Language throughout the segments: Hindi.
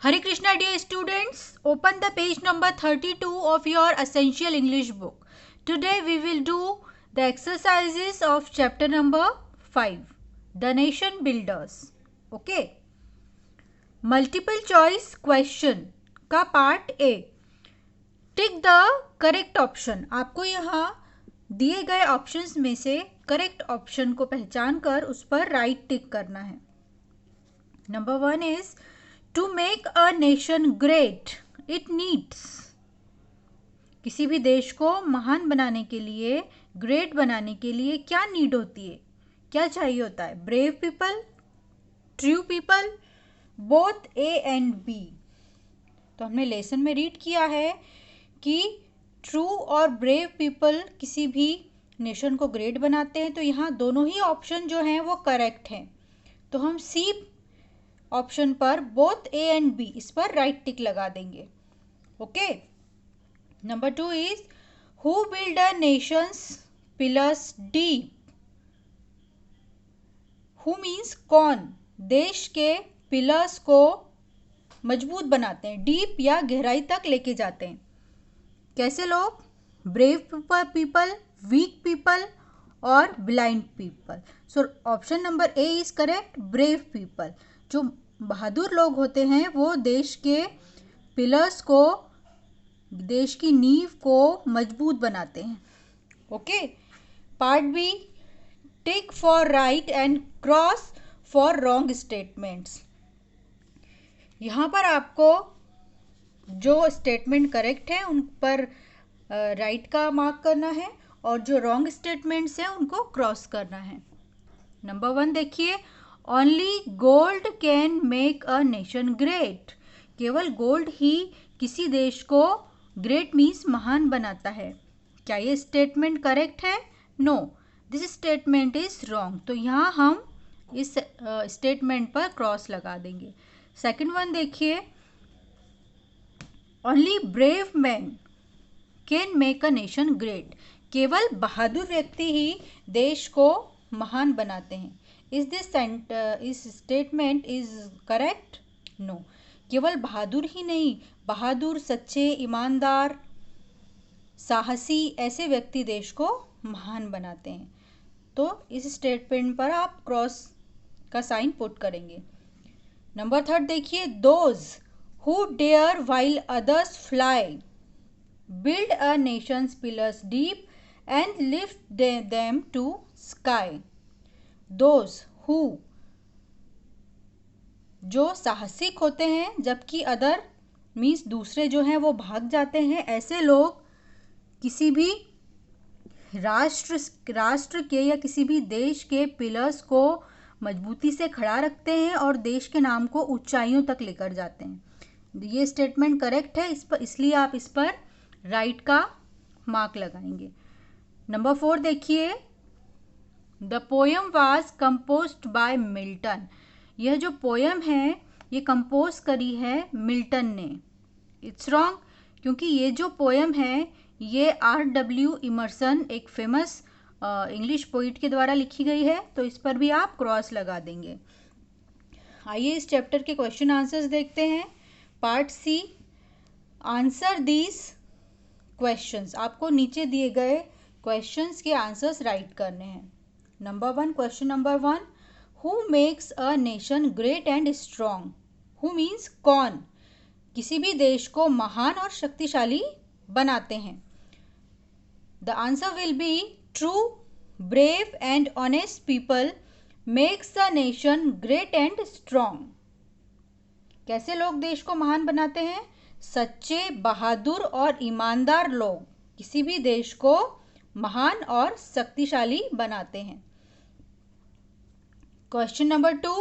Hare Krishna dear students, open the page number 32 of your Essential English book. Today we will do the exercises of chapter number 5, The Nation Builders. Okay. Multiple choice question का part A. Tick the correct option. आपको यहाँ दिए गए ऑप्शंस में से करेक्ट ऑप्शन को पहचान कर उस पर राइट टिक करना है. Number 1 is to make a nation great it needs. किसी भी देश को महान बनाने के लिए, ग्रेट बनाने के लिए क्या नीड होती है, क्या चाहिए होता है? Brave people, true people, both A and B. तो हमने लेसन में रीड किया है कि ट्रू और ब्रेव पीपल किसी भी नेशन को ग्रेट बनाते हैं. तो यहाँ दोनों ही ऑप्शन जो हैं वो करेक्ट हैं. तो हम सी ऑप्शन पर बोथ ए एंड बी इस पर राइट टिक लगा देंगे. Okay. Number 2 is who build a Nations pillars deep. Who means कौन देश के पिलर्स को मजबूत बनाते हैं, डीप या गहराई तक लेके जाते हैं. कैसे लोग? ब्रेव पीपल, वीक पीपल और blind people. So option number A is correct. Brave people, जो बहादुर लोग होते हैं वो देश के पिलर्स को, देश की नींव को मजबूत बनाते हैं. Okay. Part B, tick for right and cross for wrong statements. यहाँ पर आपको जो स्टेटमेंट करेक्ट है उन पर राइट का मार्क करना है और जो रॉन्ग स्टेटमेंट्स हैं उनको क्रॉस करना है. नंबर 1 देखिए, only gold can make a nation great. केवल गोल्ड ही किसी देश को ग्रेट मीन्स महान बनाता है. क्या ये स्टेटमेंट करेक्ट है? No, this statement is wrong. तो यहाँ हम इस स्टेटमेंट पर क्रॉस लगा देंगे. सेकंड वन देखिए, only brave man can make a nation great. केवल बहादुर व्यक्ति ही देश को महान बनाते हैं. Is this statement is correct? No. केवल बहादुर ही नहीं, बहादुर, सच्चे, ईमानदार, साहसी ऐसे व्यक्ति देश को महान बनाते हैं. तो इस स्टेटमेंट पर आप क्रॉस का साइन पुट करेंगे. नंबर 3 देखिए, those who dare while others fly build a nation's pillars deep and lift them to sky. Those who, जो साहसिक होते हैं जबकि अदर मीन्स दूसरे जो हैं वो भाग जाते हैं, ऐसे लोग किसी भी राष्ट्र के या किसी भी देश के पिलर्स को मजबूती से खड़ा रखते हैं और देश के नाम को ऊंचाइयों तक लेकर जाते हैं. ये स्टेटमेंट करेक्ट है, इस पर इसलिए आप इस पर राइट का मार्क लगाएंगे. नंबर 4 देखिए, the poem was composed bye Milton. यह जो पोयम है ये कंपोज करी है मिल्टन ने. इट्स रॉन्ग, क्योंकि ये जो पोयम है ये R.W. इमर्सन, एक फेमस इंग्लिश पोइट के द्वारा लिखी गई है. तो इस पर भी आप क्रॉस लगा देंगे. आइए इस चैप्टर के क्वेश्चन आंसर्स देखते हैं. Part C, answer these questions. आपको नीचे दिए गए क्वेश्चंस के आंसर्स राइट करने हैं. Number 1, question number 1, who makes a nation great and strong. Who means कौन किसी भी देश को महान और शक्तिशाली बनाते हैं. The answer will be true, brave and honest people makes the nation great and strong. कैसे लोग देश को महान बनाते हैं? सच्चे, बहादुर और ईमानदार लोग किसी भी देश को महान और शक्तिशाली बनाते हैं. Question number 2,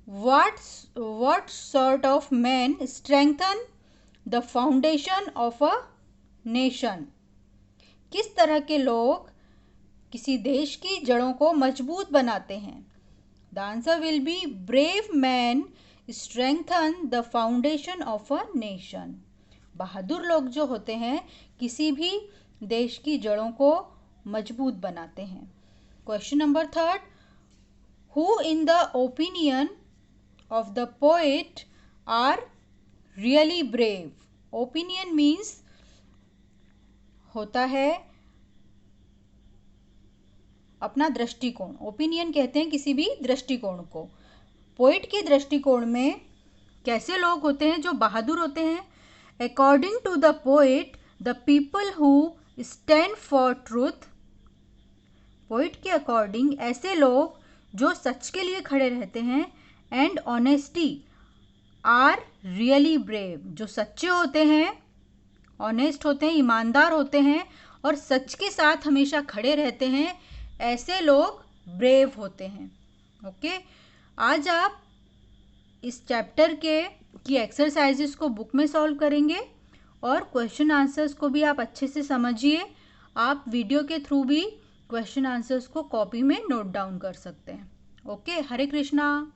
what sort of man strengthen the foundation of a nation. किस तरह के लोग किसी देश की जड़ों को मजबूत बनाते हैं. The answer will be brave man strengthen the foundation of a nation. बहादुर लोग जो होते हैं किसी भी देश की जड़ों को मजबूत बनाते हैं. Question number 3, who in the opinion of the poet are really brave. Opinion means होता है अपना दृष्टिकोण। ओपिनियन कहते हैं किसी भी दृष्टिकोण को। पोइट के दृष्टिकोण में कैसे लोग होते हैं जो बहादुर होते हैं? According to the poet, the people who stand for truth. Poet के अकॉर्डिंग ऐसे लोग जो सच के लिए खड़े रहते हैं, and honesty are really brave. जो सच्चे होते हैं, ऑनेस्ट होते हैं, ईमानदार होते हैं और सच के साथ हमेशा खड़े रहते हैं, ऐसे लोग ब्रेव होते हैं। ओके, आज आप इस चैप्टर की एक्सरसाइजेस को बुक में सॉल्व करेंगे और क्वेश्चन आंसर्स को भी आप अच्छे से समझिए। आप वीडियो के थ्रू भी क्वेश्चन आंसर्स को कॉपी में नोट डाउन कर सकते हैं। ओके, हरे कृष्णा।